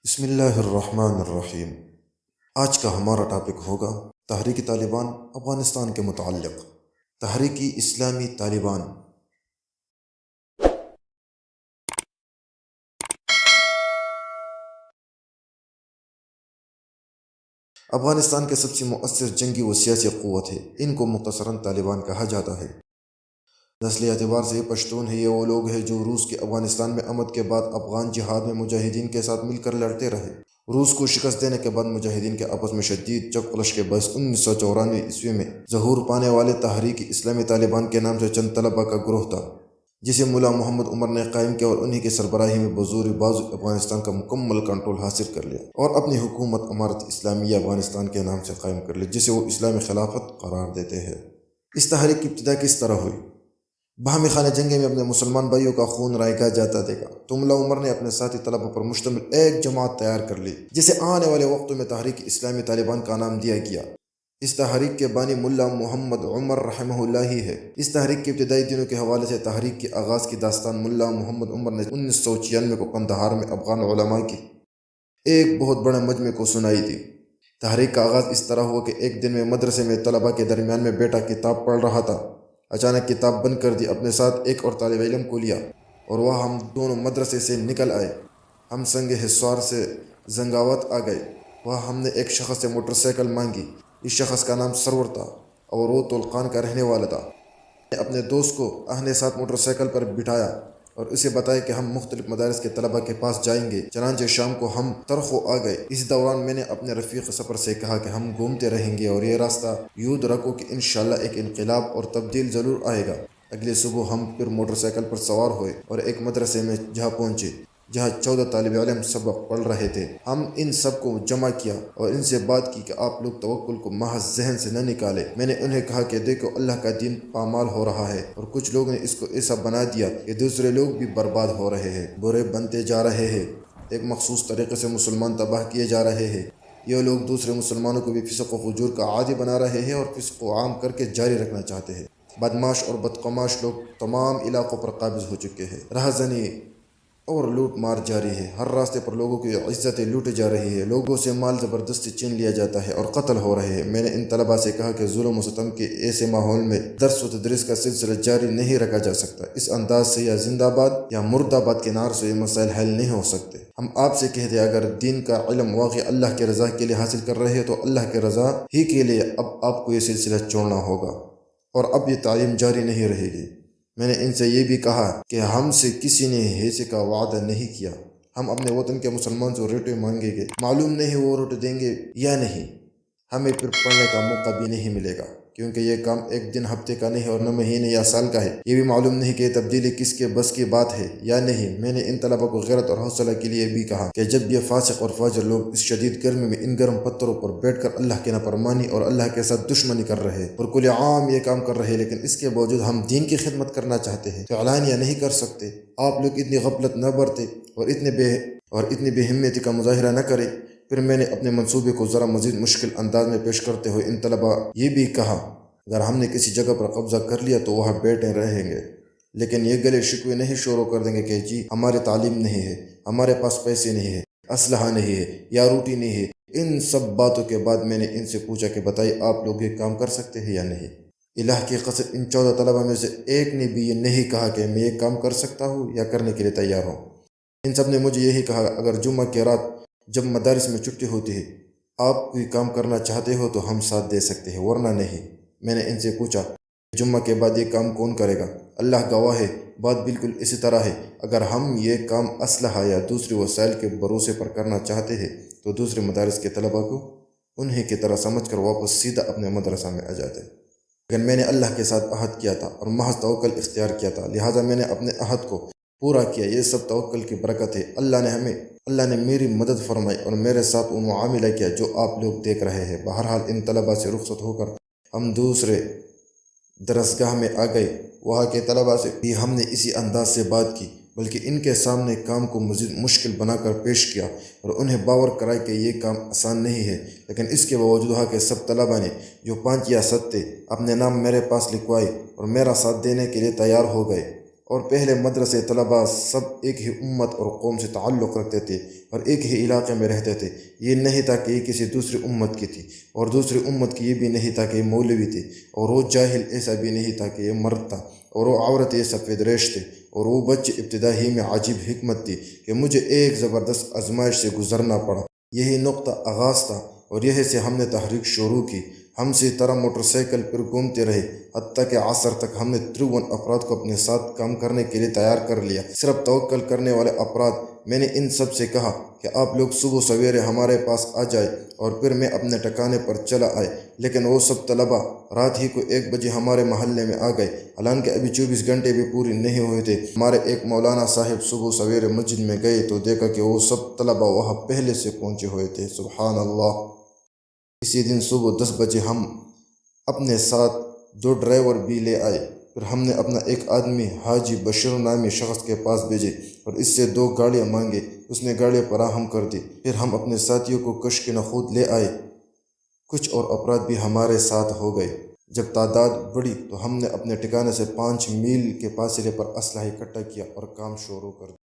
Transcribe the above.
بسم اللہ الرحمن الرحیم۔ آج کا ہمارا ٹاپک ہوگا تحریک طالبان افغانستان کے متعلق۔ تحریک اسلامی طالبان افغانستان کے سب سے مؤثر جنگی و سیاسی قوت ہے۔ ان کو مختصراً طالبان کہا جاتا ہے۔ نسلی اعتبار سے یہ پشتون ہے۔ یہ وہ لوگ ہیں جو روس کے افغانستان میں آمد کے بعد افغان جہاد میں مجاہدین کے ساتھ مل کر لڑتے رہے۔ روس کو شکست دینے کے بعد مجاہدین کے آپس میں شدید چکلش کے باعث 1994 میں ظہور پانے والے تحریک اسلامی طالبان کے نام سے چند طلبہ کا گروہ تھا، جسے ملا محمد عمر نے قائم کیا اور انہی کی سربراہی میں بزور بازو افغانستان کا مکمل کنٹرول حاصل کر لیا اور اپنی حکومت امارت اسلامیہ افغانستان کے نام سے قائم کر لی، جسے وہ اسلامی خلافت قرار دیتے ہیں۔ اس تحریک کی ابتدا کس طرح ہوئی؟ باہمی خانہ جنگی میں اپنے مسلمان بھائیوں کا خون رائگاں جاتا دیکھا تو ملا عمر نے اپنے ساتھی طلبہ پر مشتمل ایک جماعت تیار کر لی، جسے آنے والے وقتوں میں تحریک اسلامی طالبان کا نام دیا گیا۔ اس تحریک کے بانی ملا محمد عمر رحمہ اللہ ہی ہے۔ اس تحریک کے ابتدائی دنوں کے حوالے سے تحریک کے آغاز کی داستان ملا محمد عمر نے 1996 کو قندھار میں افغان علماء کی ایک بہت بڑے مجمع کو سنائی تھی۔ تحریک کا آغاز اس طرح ہوا کہ ایک دن میں مدرسے میں طلبہ کے درمیان میں بیٹا کتاب پڑھ رہا تھا۔ اچانک کتاب بند کر دی، اپنے ساتھ ایک اور طالب علم کو لیا اور وہ ہم دونوں مدرسے سے نکل آئے۔ ہم سنگ حصار سے زنگاوت آ گئے۔ وہاں ہم نے ایک شخص سے موٹر سائیکل مانگی۔ اس شخص کا نام سرور تھا اور وہ تلقان کا رہنے والا تھا۔ میں نے اپنے دوست کو اپنے ساتھ موٹر سائیکل پر بٹھایا اور اسے بتایا کہ ہم مختلف مدارس کے طلبہ کے پاس جائیں گے۔ چنانچہ شام کو ہم ترخو آ گئے۔ اس دوران میں نے اپنے رفیق سفر سے کہا کہ ہم گھومتے رہیں گے اور یہ راستہ یوں رکھو کہ انشاءاللہ ایک انقلاب اور تبدیل ضرور آئے گا۔ اگلے صبح ہم پھر موٹر سائیکل پر سوار ہوئے اور ایک مدرسے میں پہنچے جہاں 14 طالب علم سبق پڑھ رہے تھے۔ ہم ان سب کو جمع کیا اور ان سے بات کی کہ آپ لوگ توکل کو محض ذہن سے نہ نکالے۔ میں نے انہیں کہا کہ دیکھو اللہ کا دین پامال ہو رہا ہے اور کچھ لوگ نے اس کو ایسا بنا دیا کہ دوسرے لوگ بھی برباد ہو رہے ہیں، برے بنتے جا رہے ہیں، ایک مخصوص طریقے سے مسلمان تباہ کیے جا رہے ہیں۔ یہ لوگ دوسرے مسلمانوں کو بھی فسق و فجور کا عادی بنا رہے ہیں اور فسق کو عام کر کے جاری رکھنا چاہتے ہیں۔ بدماش اور بدقماش لوگ تمام علاقوں پر قابض ہو چکے ہیں۔ رہزنی اور لوٹ مار جاری ہے۔ ہر راستے پر لوگوں کی عزتیں لوٹی جا رہی ہے، لوگوں سے مال زبردستی چھین لیا جاتا ہے اور قتل ہو رہے ہیں۔ میں نے ان طلباء سے کہا کہ ظلم و ستم کے ایسے ماحول میں درس و تدریس کا سلسلہ جاری نہیں رکھا جا سکتا۔ اس انداز سے یا زندہ باد یا مرد آباد کے نعرے سے یہ مسائل حل نہیں ہو سکتے۔ ہم آپ سے کہتے ہیں اگر دین کا علم واقعی اللہ کے رضا کے لیے حاصل کر رہے ہیں تو اللہ کے رضا ہی کے لیے اب آپ کو یہ سلسلہ چھوڑنا ہوگا اور اب یہ تعلیم جاری نہیں رہے گی۔ میں نے ان سے یہ بھی کہا کہ ہم سے کسی نے حصے کا وعدہ نہیں کیا۔ ہم اپنے وطن کے مسلمان سے روٹی مانگیں گے، معلوم نہیں وہ روٹی دیں گے یا نہیں۔ ہمیں پھر پڑھنے کا موقع بھی نہیں ملے گا، کیونکہ یہ کام ایک دن ہفتے کا نہیں اور نہ مہینے یا سال کا ہے۔ یہ بھی معلوم نہیں کہ یہ تبدیلی کس کے بس کی بات ہے یا نہیں۔ میں نے ان طلباء کو غیرت اور حوصلہ کے لیے بھی کہا کہ جب یہ فاسق اور فاجر لوگ اس شدید گرمی میں ان گرم پتھروں پر بیٹھ کر اللہ کی نافرمانی اور اللہ کے ساتھ دشمنی کر رہے اور کل عام یہ کام کر رہے، لیکن اس کے باوجود ہم دین کی خدمت کرنا چاہتے ہیں تو اعلانیہ نہیں کر سکتے۔ آپ لوگ اتنی غفلت نہ برتے اور اتنی بے ہمتی کا مظاہرہ نہ کرے۔ پھر میں نے اپنے منصوبے کو ذرا مزید مشکل انداز میں پیش کرتے ہوئے ان طلباء یہ بھی کہا اگر ہم نے کسی جگہ پر قبضہ کر لیا تو وہاں بیٹھے رہیں گے، لیکن یہ گلے شکوے نہیں شروع کر دیں گے کہ جی ہمارے تعلیم نہیں ہے، ہمارے پاس پیسے نہیں ہے، اسلحہ نہیں ہے یا روٹی نہیں ہے۔ ان سب باتوں کے بعد میں نے ان سے پوچھا کہ بتائیے آپ لوگ یہ کام کر سکتے ہیں یا نہیں۔ الہ کی قسم ان 14 طلباء میں سے ایک نے بھی یہ نہیں کہا کہ میں یہ کام کر سکتا ہوں یا کرنے کے لیے تیار ہوں۔ ان سب نے مجھے یہی کہا اگر جمعہ کی رات جب مدارس میں چھٹی ہوتی ہے آپ کوئی کام کرنا چاہتے ہو تو ہم ساتھ دے سکتے ہیں ورنہ نہیں۔ میں نے ان سے پوچھا جمعہ کے بعد یہ کام کون کرے گا؟ اللہ گواہ ہے بات بالکل اسی طرح ہے۔ اگر ہم یہ کام اسلحہ یا دوسرے وسائل کے بھروسے پر کرنا چاہتے ہیں تو دوسرے مدارس کے طلباء کو انہی کی طرح سمجھ کر واپس سیدھا اپنے مدرسہ میں آ جاتے، لیکن میں نے اللہ کے ساتھ عہد کیا تھا اور محض توکل اختیار کیا تھا، لہٰذا میں نے اپنے عہد کو پورا کیا۔ یہ سب توکل کی برکت ہے۔ اللہ نے میری مدد فرمائی اور میرے ساتھ وہ معاملہ کیا جو آپ لوگ دیکھ رہے ہیں۔ بہرحال ان طلباء سے رخصت ہو کر ہم دوسرے درسگاہ میں آ گئے۔ وہاں کے طلباء سے بھی ہم نے اسی انداز سے بات کی، بلکہ ان کے سامنے کام کو مزید مشکل بنا کر پیش کیا اور انہیں باور کرایا کہ یہ کام آسان نہیں ہے، لیکن اس کے باوجود وہاں کے سب طلباء نے جو 5 یا 7 تھے اپنے نام میرے پاس لکھوائے اور میرا ساتھ دینے کے لیے تیار ہو گئے۔ اور پہلے مدرسے طلباء سب ایک ہی امت اور قوم سے تعلق رکھتے تھے اور ایک ہی علاقے میں رہتے تھے۔ یہ نہیں تھا کہ یہ کسی دوسری امت کی تھی، اور دوسری امت کی یہ بھی نہیں تھا کہ یہ مولوی تھے، اور وہ جاہل ایسا بھی نہیں تھا کہ یہ مرد تھا، اور وہ عورت یہ سفید ریش تھے، اور وہ بچے ابتدا ہی میں عجیب حکمت تھی کہ مجھے ایک زبردست آزمائش سے گزرنا پڑا۔ یہی نقطہ آغاز تھا، اور یہی سے ہم نے تحریک شروع کی۔ ہم اسی طرح موٹر سائیکل پر گھومتے رہے، حتیٰ کہ عصر تک ہم نے 53 افراد کو اپنے ساتھ کام کرنے کے لیے تیار کر لیا، صرف توکل کرنے والے افراد۔ میں نے ان سب سے کہا کہ آپ لوگ صبح سویرے ہمارے پاس آ جائے، اور پھر میں اپنے ٹھکانے پر چلا آئے، لیکن وہ سب طلباء رات ہی کو 1 بجے ہمارے محلے میں آ گئے، حالانکہ ابھی 24 گھنٹے بھی پورے نہیں ہوئے تھے۔ ہمارے ایک مولانا صاحب صبح سویرے مسجد میں گئے تو دیکھا کہ وہ سب طلباء وہاں پہلے سے پہنچے ہوئے تھے۔ سبحان اللہ! اسی دن صبح 10 بجے ہم اپنے ساتھ 2 ڈرائیور بھی لے آئے۔ پھر ہم نے اپنا ایک آدمی حاجی بشیر نامی شخص کے پاس بھیجے اور اس سے 2 گاڑیاں مانگے۔ اس نے گاڑیاں فراہم کر دی۔ پھر ہم اپنے ساتھیوں کو کشک نخود لے آئے۔ کچھ اور افراد بھی ہمارے ساتھ ہو گئے۔ جب تعداد بڑھی تو ہم نے اپنے ٹھکانے سے 5 میل کے فاصلے پر اسلحہ اکٹھا کیا اور کام شروع کر دیا۔